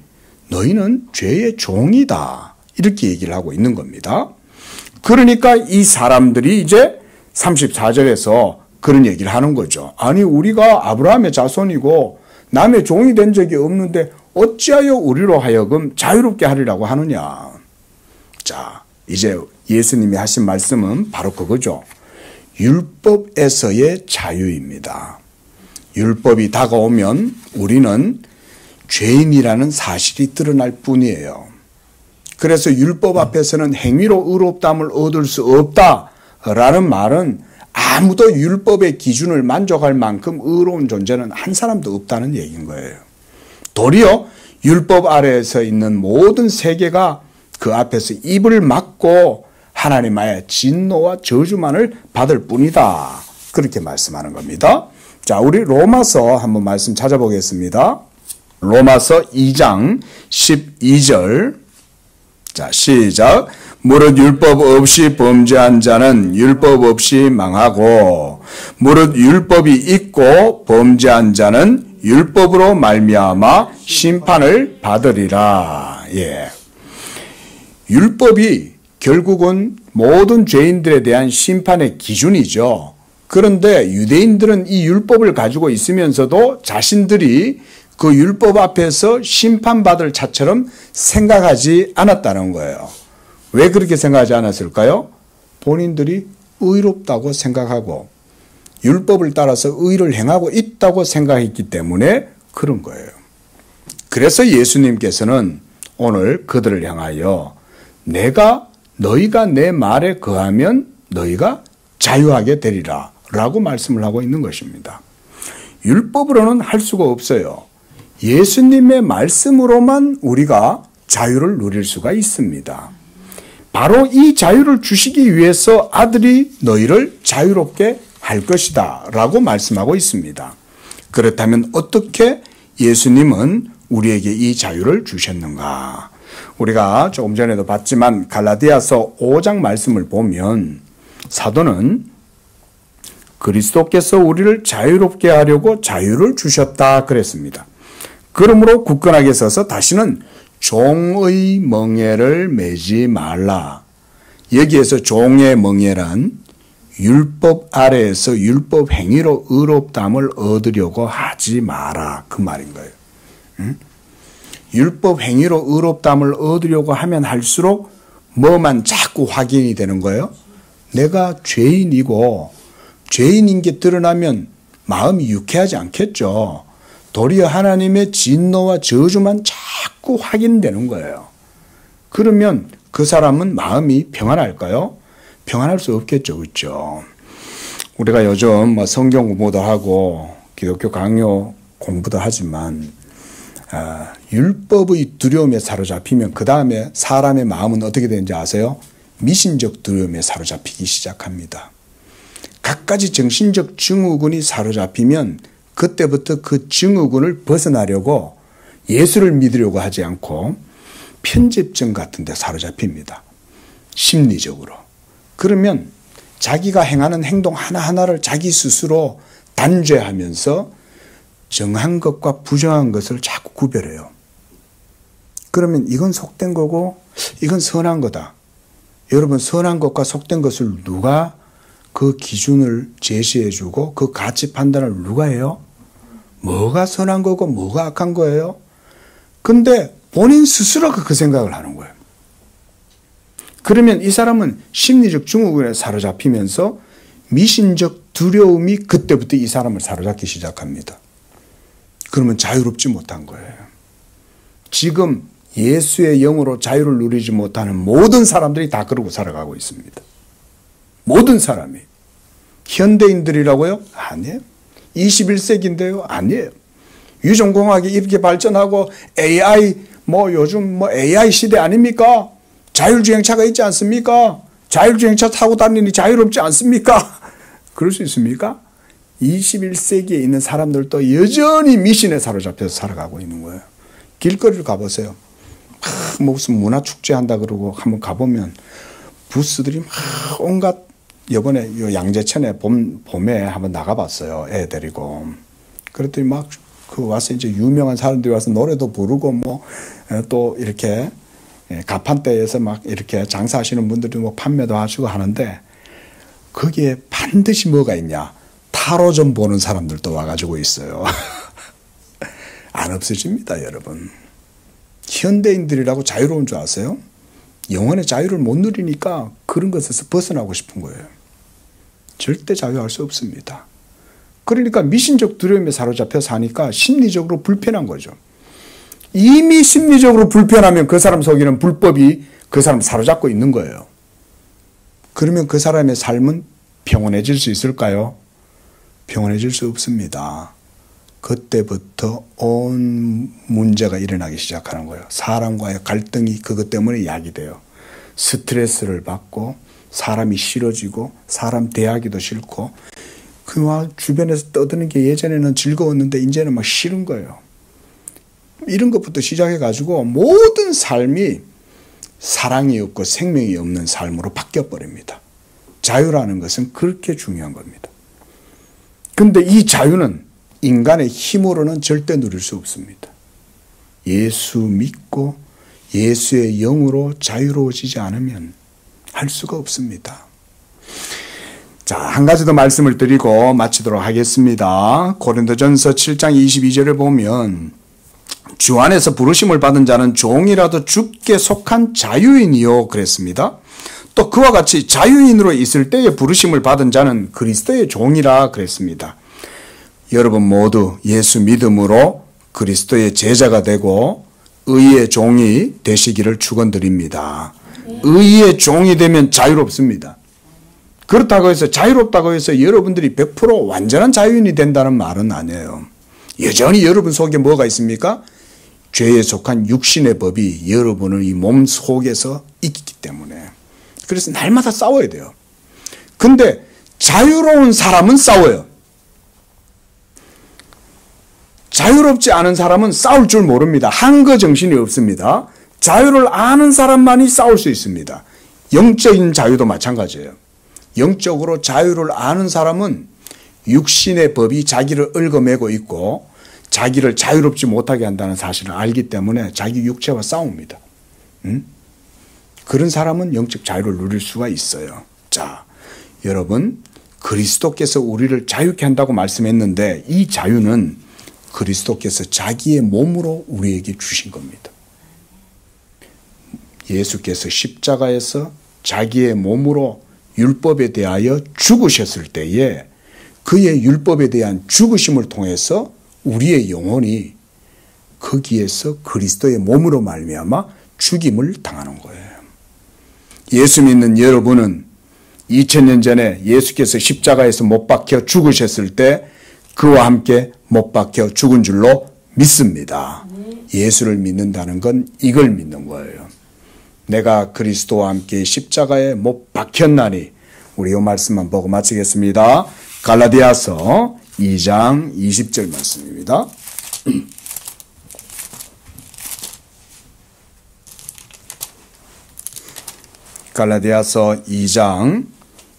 너희는 죄의 종이다. 이렇게 얘기를 하고 있는 겁니다. 그러니까 이 사람들이 이제 34절에서 그런 얘기를 하는 거죠. 아니 우리가 아브라함의 자손이고 남의 종이 된 적이 없는데 어찌하여 우리로 하여금 자유롭게 하리라고 하느냐. 자, 이제 예수님이 하신 말씀은 바로 그거죠. 율법에서의 자유입니다. 율법이 다가오면 우리는 죄인이라는 사실이 드러날 뿐이에요. 그래서 율법 앞에서는 행위로 의롭다함을 얻을 수 없다라는 말은 아무도 율법의 기준을 만족할 만큼 의로운 존재는 한 사람도 없다는 얘기인 거예요. 도리어 율법 아래에서 있는 모든 세계가 그 앞에서 입을 막고 하나님의 진노와 저주만을 받을 뿐이다. 그렇게 말씀하는 겁니다. 자, 우리 로마서 한번 말씀 찾아보겠습니다. 로마서 2장 12절. 자, 시작. 무릇 율법 없이 범죄한 자는 율법 없이 망하고 무릇 율법이 있고 범죄한 자는 율법으로 말미암아 심판을 받으리라. 예. 율법이 결국은 모든 죄인들에 대한 심판의 기준이죠. 그런데 유대인들은 이 율법을 가지고 있으면서도 자신들이 그 율법 앞에서 심판받을 자처럼 생각하지 않았다는 거예요. 왜 그렇게 생각하지 않았을까요? 본인들이 의롭다고 생각하고 율법을 따라서 의를 행하고 있다고 생각했기 때문에 그런 거예요. 그래서 예수님께서는 오늘 그들을 향하여 너희가 내 말에 거하면 너희가 자유하게 되리라 라고 말씀을 하고 있는 것입니다. 율법으로는 할 수가 없어요. 예수님의 말씀으로만 우리가 자유를 누릴 수가 있습니다. 바로 이 자유를 주시기 위해서 아들이 너희를 자유롭게 할 것이다 라고 말씀하고 있습니다. 그렇다면 어떻게 예수님은 우리에게 이 자유를 주셨는가? 우리가 조금 전에도 봤지만 갈라디아서 5장 말씀을 보면 사도는 그리스도께서 우리를 자유롭게 하려고 자유를 주셨다 그랬습니다. 그러므로 굳건하게 서서 다시는 종의 멍에를 매지 말라. 여기에서 종의 멍에란 율법 아래에서 율법 행위로 의롭다함을 얻으려고 하지 마라. 그 말인 거예요. 응? 율법 행위로 의롭다함을 얻으려고 하면 할수록 뭐만 자꾸 확인이 되는 거예요? 내가 죄인이고 죄인인 게 드러나면 마음이 유쾌하지 않겠죠. 도리어 하나님의 진노와 저주만 자꾸 확인되는 거예요. 그러면 그 사람은 마음이 평안할까요? 평안할 수 없겠죠. 그렇죠? 우리가 요즘 성경 공부도 하고 기독교 강요 공부도 하지만 율법의 두려움에 사로잡히면 그 다음에 사람의 마음은 어떻게 되는지 아세요? 미신적 두려움에 사로잡히기 시작합니다. 갖가지 정신적 증후군이 사로잡히면 그때부터 그 증후군을 벗어나려고 예수를 믿으려고 하지 않고 편집증 같은 데 사로잡힙니다. 심리적으로. 그러면 자기가 행하는 행동 하나하나를 자기 스스로 단죄하면서 정한 것과 부정한 것을 자꾸 구별해요. 그러면 이건 속된 거고 이건 선한 거다. 여러분, 선한 것과 속된 것을 누가 그 기준을 제시해주고 그 가치 판단을 누가 해요? 뭐가 선한 거고 뭐가 악한 거예요? 근데 본인 스스로가 그 생각을 하는 거예요. 그러면 이 사람은 심리적 증후군에 사로잡히면서 미신적 두려움이 그때부터 이 사람을 사로잡기 시작합니다. 그러면 자유롭지 못한 거예요. 지금 예수의 영으로 자유를 누리지 못하는 모든 사람들이 다 그러고 살아가고 있습니다. 모든 사람이. 현대인들이라고요? 아니에요. 21세기인데요? 아니에요. 유전공학이 이렇게 발전하고 AI, 요즘 AI 시대 아닙니까? 자율주행차가 있지 않습니까? 자율주행차 타고 다니니 자유롭지 않습니까? 그럴 수 있습니까? 21세기에 있는 사람들도 여전히 미신에 사로잡혀서 살아가고 있는 거예요. 길거리를 가보세요. 무슨 문화축제 한다 그러고 한번 가보면 부스들이 온갖, 이번에 양재천에 봄에 한번 나가봤어요. 애 데리고. 그랬더니 와서 이제 유명한 사람들이 와서 노래도 부르고 또 이렇게 가판대에서 이렇게 장사하시는 분들이 판매도 하시고 하는데 거기에 반드시 뭐가 있냐? 타로점 보는 사람들도 와가지고 있어요. 안 없어집니다, 여러분. 현대인들이라고 자유로운 줄 아세요? 영혼의 자유를 못 누리니까 그런 것에서 벗어나고 싶은 거예요. 절대 자유할 수 없습니다. 그러니까 미신적 두려움에 사로잡혀 사니까 심리적으로 불편한 거죠. 이미 심리적으로 불편하면 그 사람 속에는 불법이 그 사람 사로잡고 있는 거예요. 그러면 그 사람의 삶은 평온해질 수 있을까요? 평온해질 수 없습니다. 그때부터 온 문제가 일어나기 시작하는 거예요. 사람과의 갈등이 그것 때문에 야기돼요. 스트레스를 받고 사람이 싫어지고 사람 대하기도 싫고 그와 주변에서 떠드는 게 예전에는 즐거웠는데 이제는 막 싫은 거예요. 이런 것부터 시작해가지고 모든 삶이 사랑이 없고 생명이 없는 삶으로 바뀌어버립니다. 자유라는 것은 그렇게 중요한 겁니다. 근데 이 자유는 인간의 힘으로는 절대 누릴 수 없습니다. 예수 믿고 예수의 영으로 자유로워지지 않으면 할 수가 없습니다. 자, 한 가지 더 말씀을 드리고 마치도록 하겠습니다. 고린도전서 7장 22절을 보면 주 안에서 부르심을 받은 자는 종이라도 주께 속한 자유인이요 그랬습니다. 또 그와 같이 자유인으로 있을 때에 부르심을 받은 자는 그리스도의 종이라 그랬습니다. 여러분 모두 예수 믿음으로 그리스도의 제자가 되고 의의 종이 되시기를 축원드립니다. 의의 종이 되면 자유롭습니다. 그렇다고 해서 자유롭다고 해서 여러분들이 100% 완전한 자유인이 된다는 말은 아니에요. 여전히 여러분 속에 뭐가 있습니까? 죄에 속한 육신의 법이 여러분의 이 몸 속에서 있기 때문에. 그래서 날마다 싸워야 돼요. 근데 자유로운 사람은 싸워요. 자유롭지 않은 사람은 싸울 줄 모릅니다. 항거 정신이 없습니다. 자유를 아는 사람만이 싸울 수 있습니다. 영적인 자유도 마찬가지예요. 영적으로 자유를 아는 사람은 육신의 법이 자기를 얽어매고 있고 자기를 자유롭지 못하게 한다는 사실을 알기 때문에 자기 육체와 싸웁니다. 그런 사람은 영적 자유를 누릴 수가 있어요. 자, 여러분 그리스도께서 우리를 자유케 한다고 말씀했는데 이 자유는 그리스도께서 자기의 몸으로 우리에게 주신 겁니다. 예수께서 십자가에서 자기의 몸으로 율법에 대하여 죽으셨을 때에 그의 율법에 대한 죽으심을 통해서 우리의 영혼이 거기에서 그리스도의 몸으로 말미암아 죽임을 당하는 거예요. 예수 믿는 여러분은 2000년 전에 예수께서 십자가에서 못 박혀 죽으셨을 때 그와 함께 못 박혀 죽은 줄로 믿습니다. 예수를 믿는다는 건 이걸 믿는 거예요. 내가 그리스도와 함께 십자가에 못 박혔나니 우리 이 말씀만 보고 마치겠습니다. 갈라디아서 2장 20절 말씀입니다. 갈라디아서 2장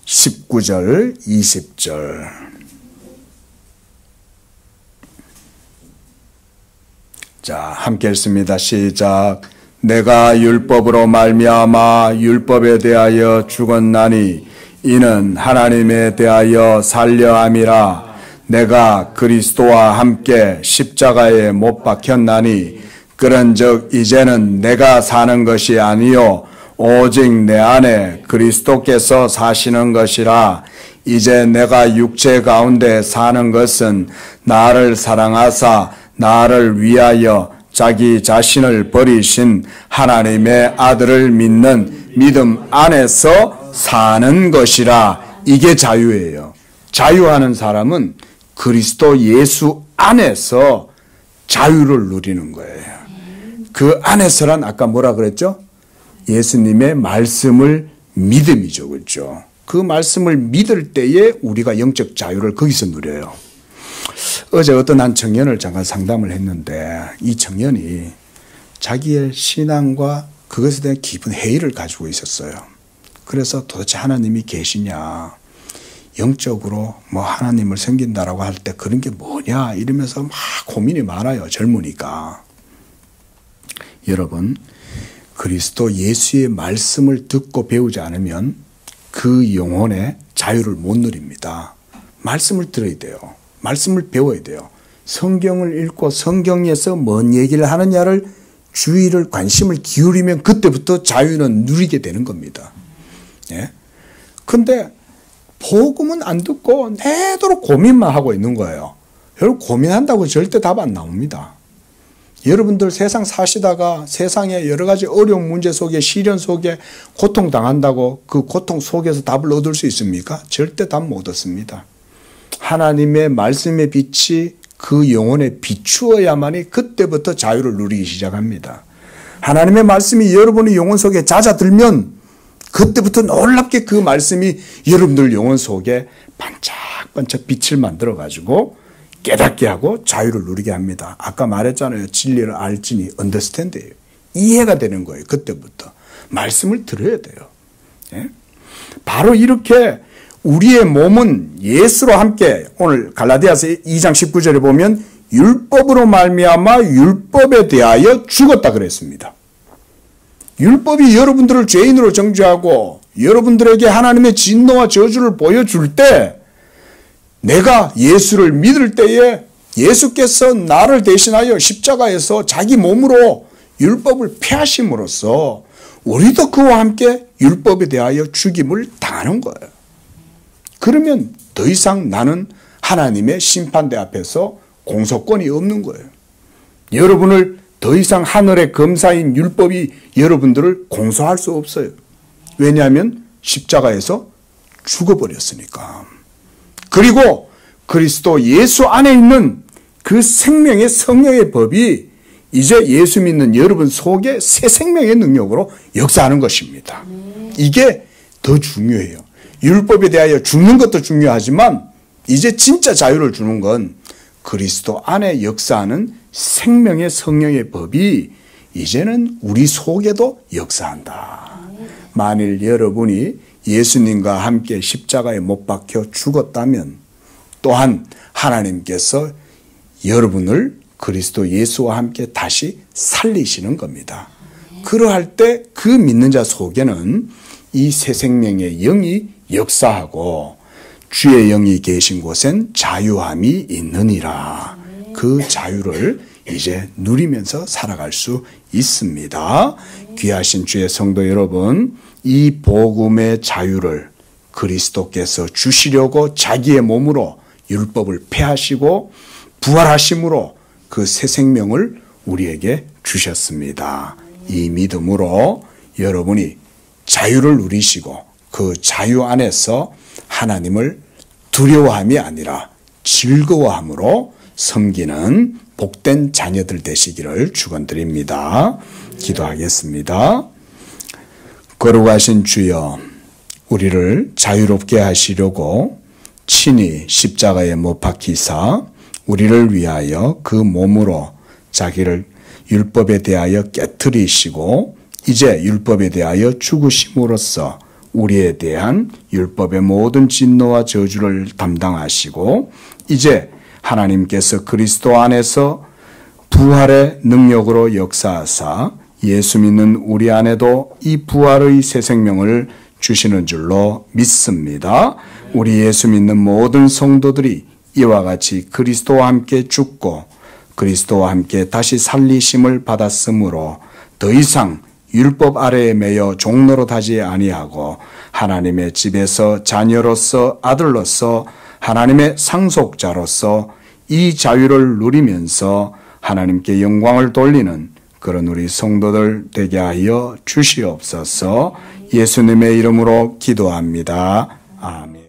19절 20절 자, 함께 읽습니다. 시작. 내가 율법으로 말미암아 율법에 대하여 죽었나니 이는 하나님에 대하여 살려 함이라. 내가 그리스도와 함께 십자가에 못 박혔나니 그런즉 이제는 내가 사는 것이 아니요 오직 내 안에 그리스도께서 사시는 것이라. 이제 내가 육체 가운데 사는 것은 나를 사랑하사 나를 위하여 자기 자신을 버리신 하나님의 아들을 믿는 믿음 안에서 사는 것이라. 이게 자유예요. 자유하는 사람은 그리스도 예수 안에서 자유를 누리는 거예요. 그 안에서란 아까 뭐라 그랬죠? 예수님의 말씀을 믿음이죠. 그렇죠? 그 말씀을 믿을 때에 우리가 영적 자유를 거기서 누려요. 어제 어떤 한 청년을 잠깐 상담을 했는데 이 청년이 자기의 신앙과 그것에 대한 깊은 회의를 가지고 있었어요. 그래서 도대체 하나님이 계시냐, 영적으로 뭐 하나님을 섬긴다라고 할 때 그런 게 뭐냐 이러면서 막 고민이 많아요. 젊으니까. 여러분, 그리스도 예수의 말씀을 듣고 배우지 않으면 그 영혼의 자유를 못 누립니다. 말씀을 들어야 돼요. 말씀을 배워야 돼요. 성경을 읽고 성경에서 뭔 얘기를 하느냐를 주의를 관심을 기울이면 그때부터 자유는 누리게 되는 겁니다. 예? 근데 복음은 안 듣고 내도록 고민만 하고 있는 거예요. 여러분, 고민한다고 절대 답 안 나옵니다. 여러분들 세상 사시다가 세상의 여러 가지 어려운 문제 속에, 시련 속에 고통당한다고 그 고통 속에서 답을 얻을 수 있습니까? 절대 답 못 얻습니다. 하나님의 말씀의 빛이 그 영혼에 비추어야만이 그때부터 자유를 누리기 시작합니다. 하나님의 말씀이 여러분의 영혼 속에 잦아들면 그때부터 놀랍게 그 말씀이 여러분들 영혼 속에 반짝반짝 빛을 만들어가지고 깨닫게 하고 자유를 누리게 합니다. 아까 말했잖아요. 진리를 알지니 understand예요. 이해가 되는 거예요. 그때부터. 말씀을 들어야 돼요. 예? 바로 이렇게 우리의 몸은 예수로 함께, 오늘 갈라디아서 2장 19절에 보면 율법으로 말미암아 율법에 대하여 죽었다 그랬습니다. 율법이 여러분들을 죄인으로 정죄하고 여러분들에게 하나님의 진노와 저주를 보여줄 때, 내가 예수를 믿을 때에 예수께서 나를 대신하여 십자가에서 자기 몸으로 율법을 폐하심으로써 우리도 그와 함께 율법에 대하여 죽임을 당하는 거예요. 그러면 더 이상 나는 하나님의 심판대 앞에서 공소권이 없는 거예요. 여러분을 더 이상 하늘의 검사인 율법이 여러분들을 공소할 수 없어요. 왜냐하면 십자가에서 죽어버렸으니까. 그리고 그리스도 예수 안에 있는 그 생명의 성령의 법이 이제 예수 믿는 여러분 속에 새 생명의 능력으로 역사하는 것입니다. 이게 더 중요해요. 율법에 대하여 죽는 것도 중요하지만 이제 진짜 자유를 주는 건 그리스도 안에 역사하는 생명의 성령의 법이 이제는 우리 속에도 역사한다. 만일 여러분이 예수님과 함께 십자가에 못 박혀 죽었다면 또한 하나님께서 여러분을 그리스도 예수와 함께 다시 살리시는 겁니다. 그러할 때 그 믿는 자 속에는 이 새 생명의 영이 역사하고 주의 영이 계신 곳엔 자유함이 있느니라. 그 자유를 이제 누리면서 살아갈 수 있습니다. 귀하신 주의 성도 여러분, 이 복음의 자유를 그리스도께서 주시려고 자기의 몸으로 율법을 폐하시고 부활하심으로 그 새 생명을 우리에게 주셨습니다. 이 믿음으로 여러분이 자유를 누리시고 그 자유 안에서 하나님을 두려워함이 아니라 즐거워함으로 섬기는 복된 자녀들 되시기를 축원드립니다. 기도하겠습니다. 거룩하신 주여, 우리를 자유롭게 하시려고 친히 십자가에 못 박히사 우리를 위하여 그 몸으로 자기를 율법에 대하여 깨트리시고 이제 율법에 대하여 죽으심으로써 우리에 대한 율법의 모든 진노와 저주를 담당하시고 이제 하나님께서 그리스도 안에서 부활의 능력으로 역사하사 예수 믿는 우리 안에도 이 부활의 새 생명을 주시는 줄로 믿습니다. 우리 예수 믿는 모든 성도들이 이와 같이 그리스도와 함께 죽고 그리스도와 함께 다시 살리심을 받았으므로 더 이상 율법 아래에 매여 종노릇하지 아니하고 하나님의 집에서 자녀로서 아들로서 하나님의 상속자로서 이 자유를 누리면서 하나님께 영광을 돌리는 그런 우리 성도들 되게 하여 주시옵소서. 예수님의 이름으로 기도합니다. 아멘.